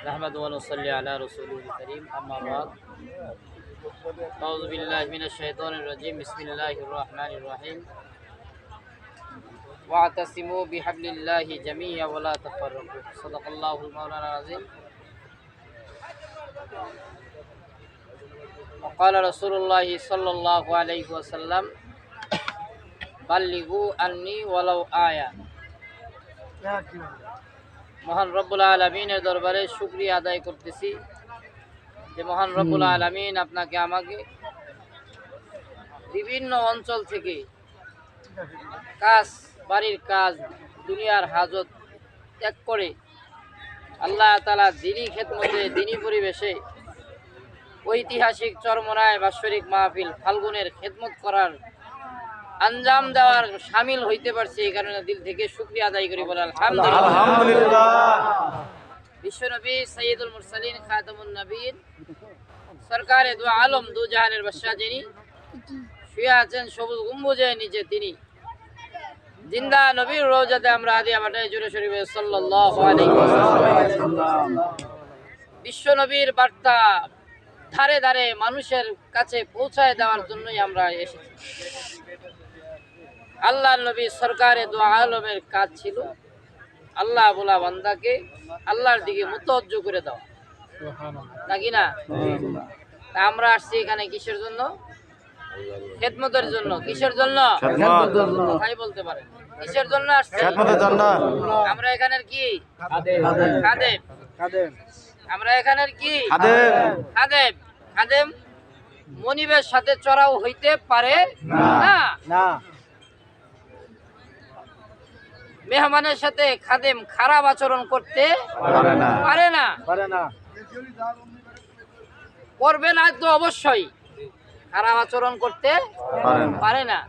نحمده ونصلي على رسوله الكريم أما بعد أعوذ بالله من الشيطان الرجيم بسم الله الرحمن الرحيم واعتصموا بحبل الله جميعا ولا تفرقوا صدق الله المولانا العظيم وقال رسول الله صلى الله عليه وسلم بلغوا عني ولو آية মহান রব্বুল আলামিনের দরবারে শুকরিয়া আদায় করতেছি যে মহান রব্বুল আলামিন আপনাকে আমাকে বিভিন্ন অঞ্চল থেকে কাজ বাড়ির কাজ দুনিয়ার হাজত ত্যাগ করে আল্লাহ তাআলা দ্বীনি খেদমতে দ্বীনি পরিবেশে ঐতিহাসিক চরমোনায় বাৎসরিক মাহফিল ফাল্গুনের খেদমত করার আঞ্জাম দেওয়ার শামিল হইতে পারছে এই কারণে দিল থেকে শুকরিয়া আদায় করি বলে আলহামদুলিল্লাহ। বিশ্বনবী সাইয়্যিদুল মুরসালিন খাতামুন নবীন সরকারে দু আলম দু জাহানের বাদশা যিনি শুয়ে আছেন সবুজ গম্বুজের নিচে তিনি জিন্দা নবীর রওজাতে আমরা হাদিয়া পাঠাই জুরে শরীফে সাল্লাল্লাহু আলাইহি ওয়াসাল্লাম। বিশ্বনবীর বার্তা ধারে ধারে মানুষের কাছে পৌঁছায় দেওয়ার জন্যই আমরা এসেছি। আল্লাহ নবী সরকারে দু আলমের কাজ ছিল আল্লাহ বলা বান্দাকে আল্লাহর দিকে মুতওয়াজ্জো করে দেওয়া, নাকি না? আমরা আসছি এখানে কিসের জন্য? খেদমতের জন্য। কিসের জন্য? ভাই বলতে পারেন কিসের জন্য আসছি? আমরা এখানের কি খাদেম। আমরা এখানের কি খাদেম। খাদেম মনিবের সাথে চড়াও হইতে পারে না। মেহমানের সাথে খাদেম খারাপ আচরণ করতে পারে না। করবে না তো অবশ্যই, খারাপ আচরণ করতে পারে না।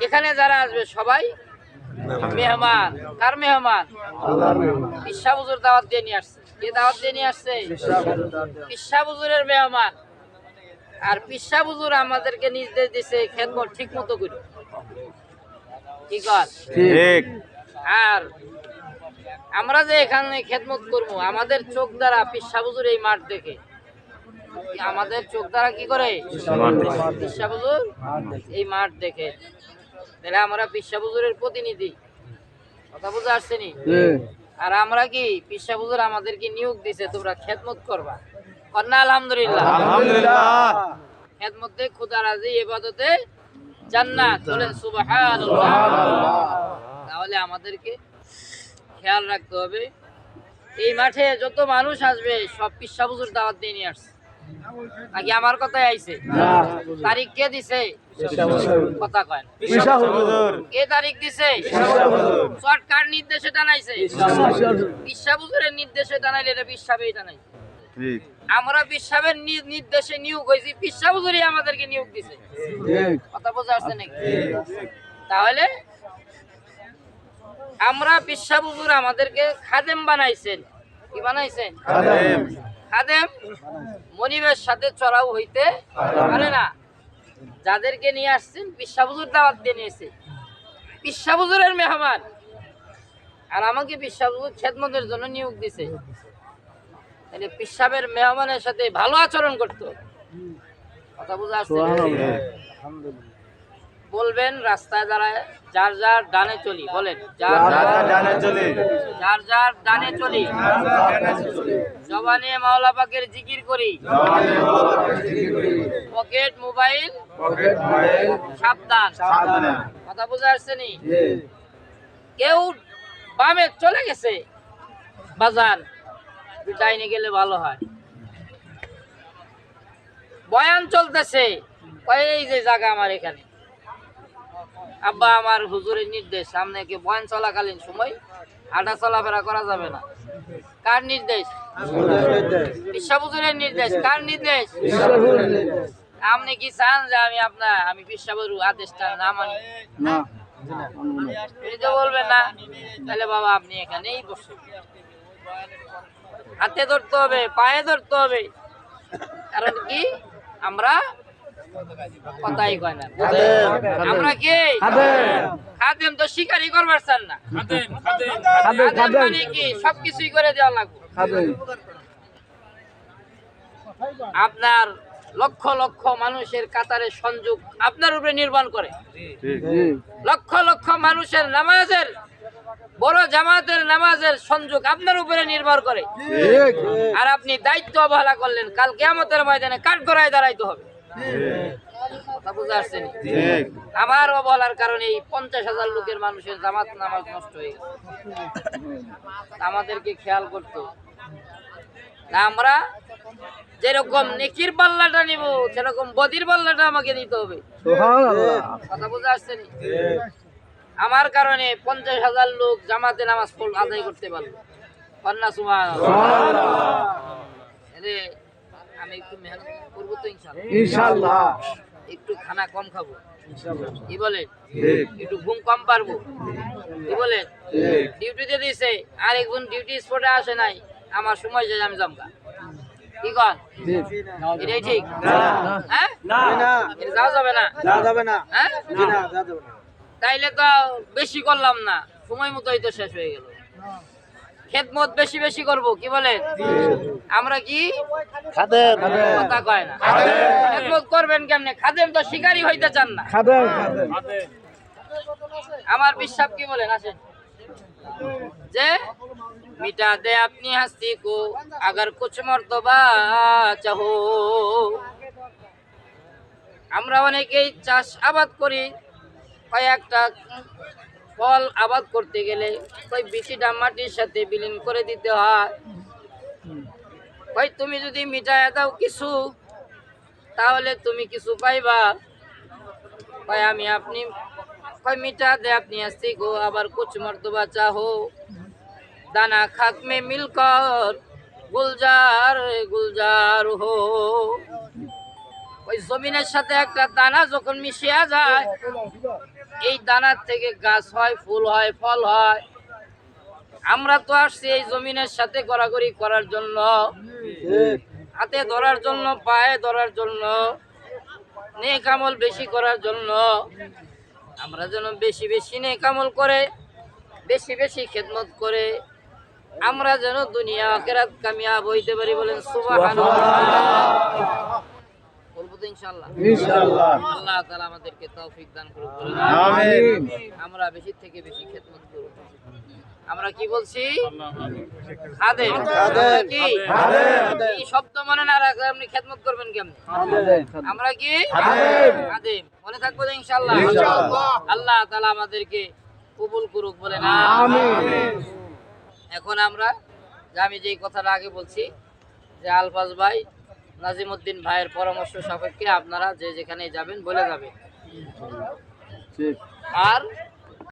এখানে যারা আসবে সবাই মেহমান। কার মেহমান? পিসা হুজুর দাওয়াত দিয়ে নিয়ে আসছে। কে দাওয়াত দিয়ে নিয়ে আসছে? পিসা হুজুরের মেহমান। আর পিসা হুজুর আমাদেরকে নির্দেশ দিছে খেদমত ঠিক মতো করি। ঠিক আর আমরা যে এখানে খেদমত করবো আমাদের চোখ দ্বারা পিসা হুজুর এই মাঠ দেখে, আমাদের চোখ দ্বারা কি করে? পিসা হুজুর এই মাঠ দেখে। তাহলে আমরা পিসা হুজুরের প্রতিনিধি। কথা বুঝে আসছে নি? আর আমরা কি পিসা হুজুর আমাদেরকে নিয়োগ দিছে তোমরা খেদমত করবা। কন্যা আলহামদুলিল্লাহ। খেদমতে খোদা রাজি, ইবাদতে জান্নাত। বলেন সুবহানাল্লাহ। তাহলে আমাদেরকে খেয়াল রাখতে হবে এই মাঠে যত মানুষ আসবে সব পিসা হুজুর দাওয়াত দিয়ে নিয়ে আসছে, নাকি আমার কথাই আইছে? তারিখ কে দিছে? কথা কয় না। কে তারিখ দিছে? সরকার নির্দেশে টানাইছে। পিসা হুজুরের নির্দেশে টানাইলে এটা পিসাবেই টানাইছে। আমরা পিসাবের নির্দেশে নিয়োগ হয়েছি, পিসা হুজুরই আমাদেরকে নিয়োগ দিছে। কথা বোঝা আসছে নাকি? তাহলে আমরা পিসা হুজুর আমাদেরকে খাদেম বানাইছেন। কি বানাইছেন? খাদেম মনিবের সাথে চড়াও হইতে পারে না। যাদেরকে নিয়ে আসছেন পিসা হুজুর দাওয়াত দিয়ে নিয়েছে, পিসা হুজুরের মেহমান। আর আমাকে পিসা হুজুর খেদমতের জন্য নিয়োগ দিছে। তাহলে পিসাবের মেহমানের সাথে ভালো আচরণ করতো। কথা বুঝা আসছে? বলবেন রাস্তায় দাঁড়ায় যার যার ডানে চলি। বলেন যার যার ডানে চলি। জবানে মাওলা পাকের জিকির করি। পকেট মোবাইল সাবধান। কথা বুঝা আসছে নি? কেউ বামে চলে গেছে বাজান, ডাইনে গেলে ভালো হয়। বয়ান চলতেছে, এই যে জায়গা আমার এখানে, আব্বা আমার হুজুরের নির্দেশ সামনে কে বয়ান চলাকালীন সময় হাঁটা চলাফেরা করা যাবে না। কার নির্দেশ? পিসা হুজুরের নির্দেশ। কার নির্দেশ? আপনি কি চান যে আমি পিসা হুজুর আদেশটা না মানি? বলবেন না, তাহলে বাবা আপনি এখানেই বসে। হাতে ধরতে হবে, পায়ে ধরতে হবে। কারণ কি আমরা কথাই কয় না। আমরা কি খাদেম তো শিকারই করবার চান না। খাদেম মানে কি সবকিছুই করে দেওয়া লাগবে। আপনার লক্ষ লক্ষ মানুষের কাতারে সংযোগ আপনার উপরে নির্ভর করে। লক্ষ লক্ষ মানুষের নামাজের বড় জামাতের নামাজের সংযোগ আপনার উপরে নির্ভর করে। আর আপনি দায়িত্ব অবহেলা করলেন, কাল কিয়ামতের ময়দানে কাঠগড়ায় দাঁড়াইতে হবে। কথা বুঝে আসছেন? আমার অবহেলার কারণে এই 50,000 লোকের মানুষের জামাত নামাজ নষ্ট হয়ে গেছে। আমাদেরকে খেয়াল করতে হবে। আমরা যেরকম নেকির পাল্লাটা নিব সেরকম বদির পাল্লাটা আমাকে নিতে হবে। কথা বুঝে আসছে? আমার কারণে 50,000 লোক জামাতে নামাজ আদায় করতে পারলো। কন্যা সুবহানাল্লাহ। আমি একটু মেহনত করবো তো ইনশাআল্লাহ। একটু খানা কম খাবো, কি বলেন? একটু ঘুম কম পারবো, কি বলেন? ডিউটিতে দিছে, আর একজন ডিউটি স্পটে আসে নাই, আমার সময় যায়, আমি জমকা। কি কন? এটাই ঠিক? হ্যাঁ, যাওয়া যাবে না। হ্যাঁ, তাইলে তো বেশি করলাম না, সময় মতোই তো শেষ হয়ে গেল। খেদমত বেশি বেশি করব, কি বলেন? আমরা কি খাদেম? কথা কয় না। খেদমত করবেন কেমনে? খাদেম তো শিকারী হইতে চান না। আমার বিশ্বাস কি বলেন? আসেন যে মিটা দে আপনি हस्ती को अगर कुछ मर्तबा चाहो। আমরা অনেকেই চাষ আবাদ করি, কয়েকটা ফল আবাদ করতে গেলে ওই বিচিটা মাটির সাথে বিলীন করে দিতে হয়। ভাই তুমি যদি মিটায় দাও কিছু, তাহলে তুমি কিছু পাইবা। ভাই আমি আপনি कोई मिटा दे अपनी हस्ती को अबर कुछ मर्तबा चाहो। दाना खाक में मिलकर गुलजार गुलजार हो। ওই জমিনের সাথে একটা দানা যখন মিশিয়া যায়, এই দানার থেকে গাছ হয়, ফুল হয়, ফল হয়। আমরা তো আসছি এই জমিনের সাথে গড়াগড়ি করার জন্য, হাতে ধরার জন্য, পায়ে ধরার জন্য, নেক আমল বেশি করার জন্য। আমরা যেন বেশি বেশি নেক আমল করে, বেশি বেশি খেদমত করে আমরা যেন দুনিয়া আখিরাত কামিয়াব হইতে পারি। বলেন সুবহানাল্লাহ। বলবো তো ইনশাআল্লাহ। আল্লাহ তাআলা আমাদেরকে তৌফিক দান করুন। আমিন। আমরা বেশি থেকে বেশি খেদমত করব। আমরা কি বলছি? খাদেম। কি এই শব্দ মনে না রাখলে আপনি খেদমত করবেন কেমনে? আমরা কি খাদেম। মনে থাকবো তো ইনশাআল্লাহ। আল্লাহ তাআলা আমাদেরকে কবুল করুক। বলেন আমিন। এখন আমরা আমি যেই কথাটা আগে বলছি যে আলফাজ ভাই, নাজিমউদ্দিন ভাইয়ের পরামর্শ সাপেক্ষে আপনারা যে যেখানে যাবেন বলে যাবেন। আর